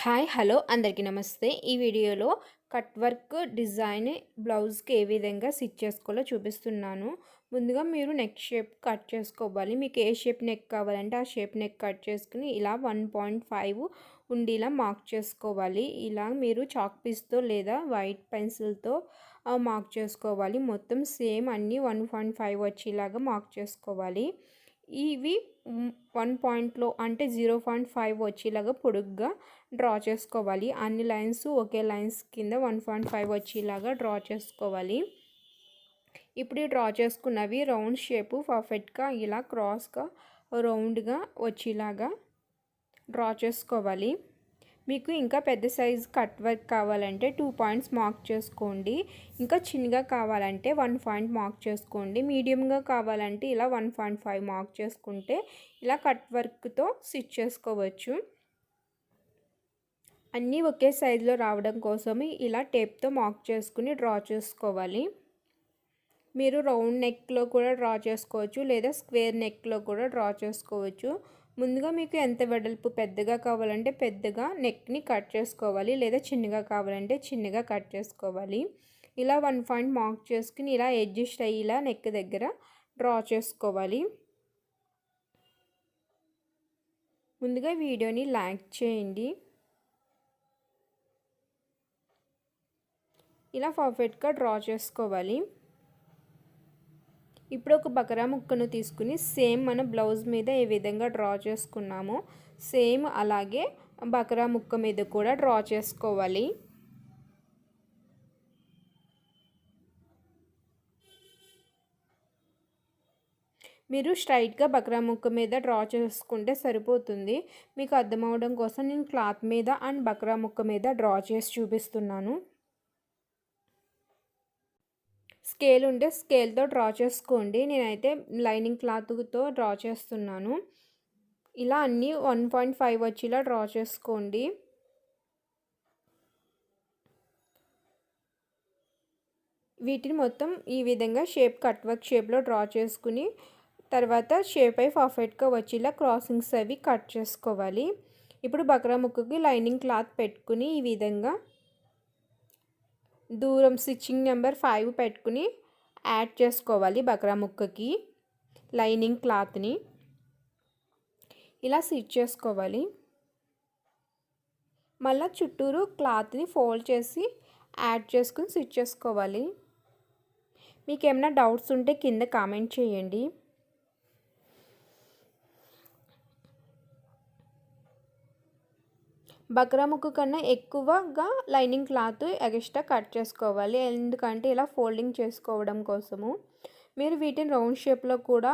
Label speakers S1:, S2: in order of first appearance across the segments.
S1: Hi hello అందరికీ నమస్తే. ఈ వీడియోలో కట్ వర్క్ డిజైన్ బ్లౌజ్కి ఏ విధంగా స్టిచ్ చేసుకోవాలో చూపిస్తున్నాను. ముందుగా మీరు నెక్ షేప్ కట్ చేసుకోవాలి. మీకు ఏ షేప్ నెక్ కావాలంటే ఆ షేప్ నెక్ కట్ చేసుకుని ఇలా 1.5 ఉండేలా మార్క్ చేసుకోవాలి. ఇలా మీరు చాక్ పీస్తో లేదా వైట్ పెన్సిల్తో మార్క్ చేసుకోవాలి. మొత్తం సేమ్ అన్నీ 1.5 వచ్చేలాగా మార్క్ చేసుకోవాలి. ఇవి 1 పాయింట్లో అంటే 0.5 వచ్చేలాగా పొడుగ్గా డ్రా చేసుకోవాలి. అన్ని లైన్స్ ఒకే లైన్స్ కింద 1.5 వచ్చేలాగా డ్రా చేసుకోవాలి. ఇప్పుడు డ్రా చేసుకున్నవి రౌండ్ షేపు పర్ఫెక్ట్గా ఇలా క్రాస్గా రౌండ్గా వచ్చేలాగా డ్రా చేసుకోవాలి. మీకు ఇంకా పెద్ద సైజు కట్ వర్క్ కావాలంటే 2 పాయింట్స్ మార్క్ చేసుకోండి. ఇంకా చిన్నగా కావాలంటే 1 పాయింట్ మార్క్ చేసుకోండి. మీడియంగా కావాలంటే ఇలా 1.5 మార్క్ చేసుకుంటే ఇలా కట్ వర్క్తో స్టిచ్ చేసుకోవచ్చు. అన్నీ ఒకే సైజులో రావడం కోసమే ఇలా టేప్తో మార్క్ చేసుకుని డ్రా చేసుకోవాలి. మీరు రౌండ్ నెక్లో కూడా డ్రా చేసుకోవచ్చు లేదా స్క్వేర్ నెక్లో కూడా డ్రా చేసుకోవచ్చు. ముందుగా మీకు ఎంత వెడల్పు పెద్దగా కావాలంటే పెద్దగా నెక్ని కట్ చేసుకోవాలి లేదా చిన్నగా కావాలంటే చిన్నగా కట్ చేసుకోవాలి. ఇలా 1 పాయింట్ మార్క్ చేసుకుని ఇలా అడ్జస్ట్ అయ్యేలా నెక్ దగ్గర డ్రా చేసుకోవాలి. ముందుగా వీడియోని లైక్ చేయండి. ఇలా పర్ఫెక్ట్గా డ్రా చేసుకోవాలి. ఇప్పుడు ఒక బకరా ముక్కను తీసుకుని సేమ్ మన బ్లౌజ్ మీద ఏ విధంగా డ్రా చేసుకున్నామో సేమ్ అలాగే బకరా ముక్క మీద కూడా డ్రా చేసుకోవాలి. మీరు స్ట్రైట్గా బకరా ముక్క మీద డ్రా చేసుకుంటే సరిపోతుంది. మీకు అర్థం అవడం కోసం నేను క్లాత్ మీద అండ్ బకరా ముక్క మీద డ్రా చేసి చూపిస్తున్నాను. స్కేల్ ఉంటే స్కేల్తో డ్రా చేసుకోండి. నేనైతే లైనింగ్ క్లాత్తో డ్రా చేస్తున్నాను. ఇలా అన్నీ 1.5 వచ్చేలా డ్రా చేసుకోండి. వీటిని మొత్తం ఈ విధంగా షేప్ కట్ వర్క్ షేప్లో డ్రా చేసుకుని తర్వాత షేప్ అయి పర్ఫెక్ట్గా వచ్చేలా క్రాసింగ్స్ అవి కట్ చేసుకోవాలి. ఇప్పుడు బకరా ముక్కకి లైనింగ్ క్లాత్ పెట్టుకుని ఈ విధంగా దూరం స్టిచ్చింగ్ నెంబర్ 5 పెట్టుకుని యాడ్ చేసుకోవాలి. బకరా ముక్కకి లైనింగ్ క్లాత్ని ఇలా స్టిచ్ చేసుకోవాలి. మళ్ళీ చుట్టూరు క్లాత్ని ఫోల్డ్ చేసి యాడ్ చేసుకుని స్టిచ్ చేసుకోవాలి. మీకు ఏమైనా డౌట్స్ ఉంటే కింద కామెంట్ చేయండి. బకరా ముక్క కన్నా ఎక్కువగా లైనింగ్ క్లాత్ ఎక్స్ట్రా కట్ చేసుకోవాలి. ఎందుకంటే ఇలా ఫోల్డింగ్ చేసుకోవడం కోసము. మీరు వీటిని రౌండ్ షేప్లో కూడా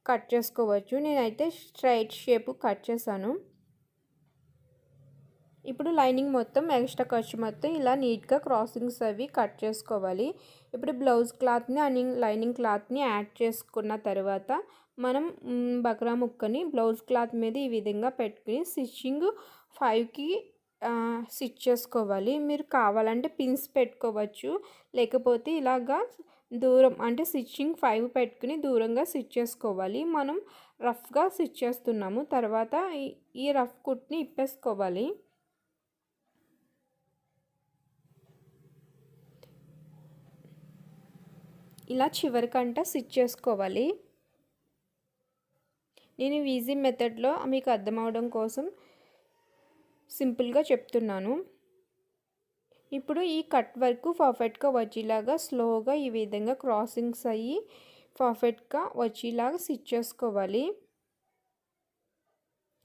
S1: కట్ చేసుకోవచ్చు. నేనైతే స్ట్రైట్ షేప్ కట్ చేశాను. ఇప్పుడు లైనింగ్ మొత్తం ఎక్స్ట్రా ఖర్చు మొత్తం ఇలా నీట్గా క్రాసింగ్స్ అవి కట్ చేసుకోవాలి. ఇప్పుడు బ్లౌజ్ క్లాత్ని అండ్ లైనింగ్ క్లాత్ని యాడ్ చేసుకున్న తర్వాత మనం బకరా ముక్కని బ్లౌజ్ క్లాత్ మీద ఈ విధంగా పెట్టుకుని స్టిచ్చింగ్ 5కి స్టిచ్ చేసుకోవాలి. మీరు కావాలంటే పిన్స్ పెట్టుకోవచ్చు. లేకపోతే ఇలాగా దూరం అంటే స్టిచ్చింగ్ 5 పెట్టుకుని దూరంగా స్టిచ్ చేసుకోవాలి. మనం రఫ్గా స్టిచ్ చేస్తున్నాము. తర్వాత ఈ రఫ్ కుట్ని ఇప్పేసుకోవాలి. ఇలా చివరికంట స్టిచ్ చేసుకోవాలి. నేను ఈజీ మెథడ్లో మీకు అర్థం అవడం కోసం సింపుల్గా చెప్తున్నాను. ఇప్పుడు ఈ కట్ వర్క్ పర్ఫెక్ట్గా వచ్చేలాగా స్లోగా ఈ విధంగా క్రాసింగ్స్ అయ్యి పర్ఫెక్ట్గా వచ్చేలాగా స్టిచ్ చేసుకోవాలి.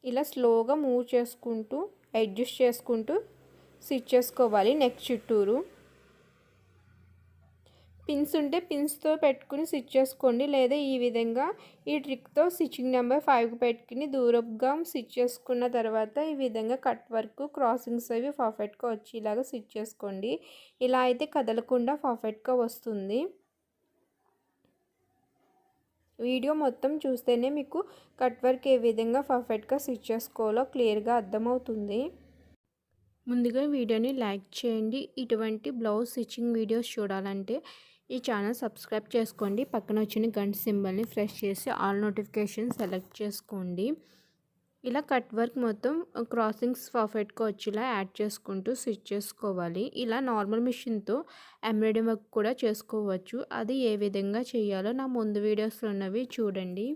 S1: ఇలా స్లోగా మూవ్ చేసుకుంటూ అడ్జస్ట్ చేసుకుంటూ స్టిచ్ చేసుకోవాలి. నెక్ చుట్టూరు పిన్స్ ఉంటే పిన్స్తో పెట్టుకుని స్టిచ్ చేసుకోండి. లేదా ఈ విధంగా ఈ ట్రిక్తో స్టిచ్చింగ్ నెంబర్ 5 పెట్టుకుని దూరంగా స్టిచ్ చేసుకున్న తర్వాత ఈ విధంగా కట్ వర్క్ క్రాసింగ్స్ అవి పర్ఫెక్ట్గా వచ్చేలాగా స్టిచ్ చేసుకోండి. ఇలా అయితే కదలకుండా పర్ఫెక్ట్గా వస్తుంది. వీడియో మొత్తం చూస్తేనే మీకు కట్ వర్క్ ఏ విధంగా పర్ఫెక్ట్గా స్టిచ్ చేసుకోవాలో క్లియర్గా అర్థమవుతుంది. ముందుగా వీడియోని లైక్ చేయండి. ఇటువంటి బ్లౌజ్ స్టిచ్చింగ్ వీడియోస్ చూడాలంటే ఈ ఛానల్ సబ్స్క్రైబ్ చేసుకోండి. పక్కన వచ్చిన గంట సింబల్ని ప్రెస్ చేసి ఆల్ నోటిఫికేషన్ సెలెక్ట్ చేసుకోండి. ఇలా కట్ వర్క్ మొత్తం క్రాసింగ్స్ పర్ఫెక్ట్గా వచ్చేలా యాడ్ చేసుకుంటూ స్టిచ్ చేసుకోవాలి. ఇలా నార్మల్ మిషన్తో ఎంబ్రాయిడరీ వర్క్ కూడా చేసుకోవచ్చు. అది ఏ విధంగా చేయాలో నా ముందు వీడియోస్లో ఉన్నవి చూడండి.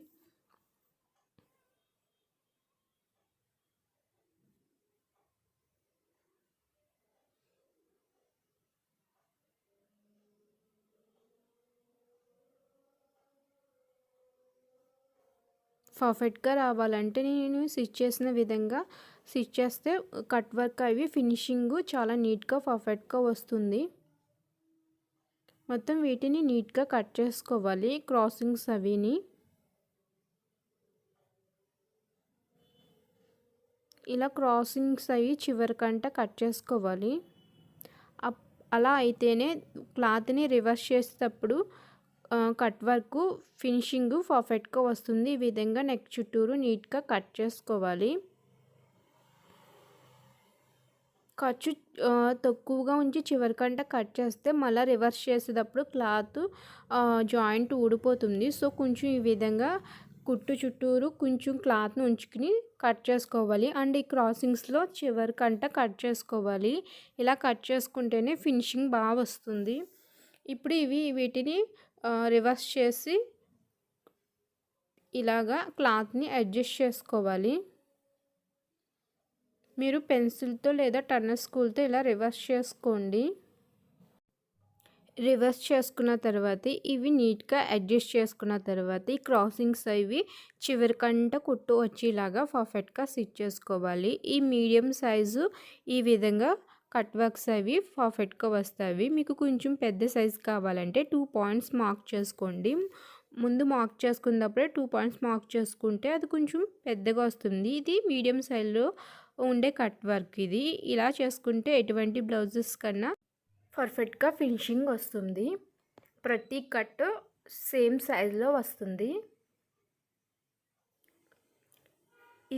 S1: పర్ఫెక్ట్గా రావాలంటే నేను స్టిచ్ చేసిన విధంగా స్టిచ్ చేస్తే కట్ వర్క్ అవి ఫినిషింగ్ చాలా నీట్గా పర్ఫెక్ట్గా వస్తుంది. మొత్తం వీటిని నీట్గా కట్ చేసుకోవాలి క్రాసింగ్స్ అవిని. ఇలా క్రాసింగ్స్ అవి చివరికంట కట్ చేసుకోవాలి. అలా అయితేనే క్లాత్ని రివర్స్ చేసేటప్పుడు కట్ వర్క్ ఫినిషింగ్ పర్ఫెక్ట్గా వస్తుంది. ఈ విధంగా నెక్ చుట్టూరు నీట్గా కట్ చేసుకోవాలి. ఖర్చు తక్కువగా ఉంచి చివరికంట కట్ చేస్తే మళ్ళీ రివర్స్ చేసేటప్పుడు క్లాత్ జాయింట్ ఊడిపోతుంది. సో కొంచెం ఈ విధంగా కుట్టు చుట్టూరు కొంచెం క్లాత్ను ఉంచుకుని కట్ చేసుకోవాలి. అండ్ ఈ క్రాసింగ్స్లో చివరికంట కట్ చేసుకోవాలి. ఇలా కట్ చేసుకుంటేనే ఫినిషింగ్ బాగా వస్తుంది. ఇప్పుడు వీటిని రివర్స్ చేసి ఇలాగా క్లాత్ని అడ్జస్ట్ చేసుకోవాలి. మీరు పెన్సిల్తో లేదా టర్నర్ స్కూల్తో ఇలా రివర్స్ చేసుకోండి. రివర్స్ చేసుకున్న తర్వాత ఇవి నీట్గా అడ్జస్ట్ చేసుకున్న తర్వాత ఈ క్రాసింగ్స్ అవి చివరికంట కుట్టు వచ్చేలాగా పర్ఫెక్ట్గా స్టిచ్ చేసుకోవాలి. ఈ మీడియం సైజు ఈ విధంగా కట్ వర్క్స్ అవి పర్ఫెక్ట్గా వస్తాయి. మీకు కొంచెం పెద్ద సైజు కావాలంటే 2 పాయింట్స్ మార్క్ చేసుకోండి. ముందు మార్క్ చేసుకున్నప్పుడే 2 పాయింట్స్ మార్క్ చేసుకుంటే అది కొంచెం పెద్దగా వస్తుంది. ఇది మీడియం సైజులో ఉండే కట్ వర్క్. ఇది ఇలా చేసుకుంటే ఎటువంటి బ్లౌజెస్ కన్నా పర్ఫెక్ట్గా ఫినిషింగ్ వస్తుంది. ప్రతి కట్ సేమ్ సైజులో వస్తుంది.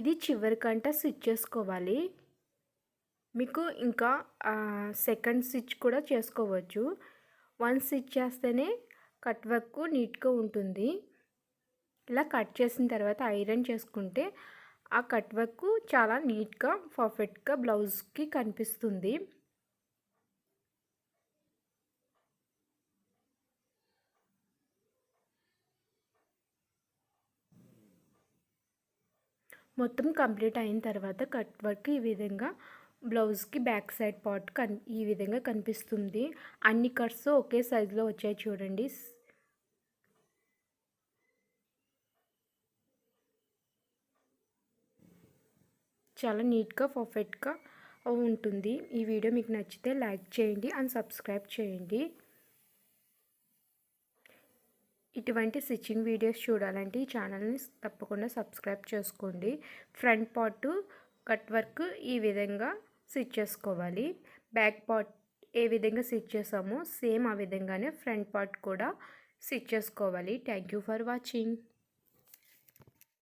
S1: ఇది చివరికంట స్టిచ్ చేసుకోవాలి. మీకు ఇంకా సెకండ్ స్టిచ్ కూడా చేసుకోవచ్చు. 1 స్టిచ్ చేస్తేనే కట్ వర్క్ నీట్గా ఉంటుంది. ఇలా కట్ చేసిన తర్వాత ఐరన్ చేసుకుంటే ఆ కట్ వర్క్ చాలా నీట్గా పర్ఫెక్ట్గా బ్లౌజ్కి కనిపిస్తుంది. మొత్తం కంప్లీట్ అయిన తర్వాత కట్ వర్క్ ఈ విధంగా బ్లౌజ్కి బ్యాక్ సైడ్ పార్ట్ ఈ విధంగా కనిపిస్తుంది. అన్ని కట్స్ ఒకే సైజులో వచ్చాయి చూడండి. చాలా నీట్గా పర్ఫెక్ట్గా ఉంటుంది. ఈ వీడియో మీకు నచ్చితే లైక్ చేయండి అండ్ సబ్స్క్రైబ్ చేయండి. ఇటువంటి స్టిచ్చింగ్ వీడియోస్ చూడాలంటే ఈ ఛానల్ని తప్పకుండా సబ్స్క్రైబ్ చేసుకోండి. ఫ్రంట్ పార్ట్ కట్ వర్క్ ఈ విధంగా స్టిచ్ చేసుకోవాలి. బ్యాక్ పార్ట్ ఏ విధంగా స్టిచ్ చేసామో సేమ్ ఆ విధంగానే ఫ్రంట్ పార్ట్ కూడా స్టిచ్ చేసుకోవాలి. Thank you for watching.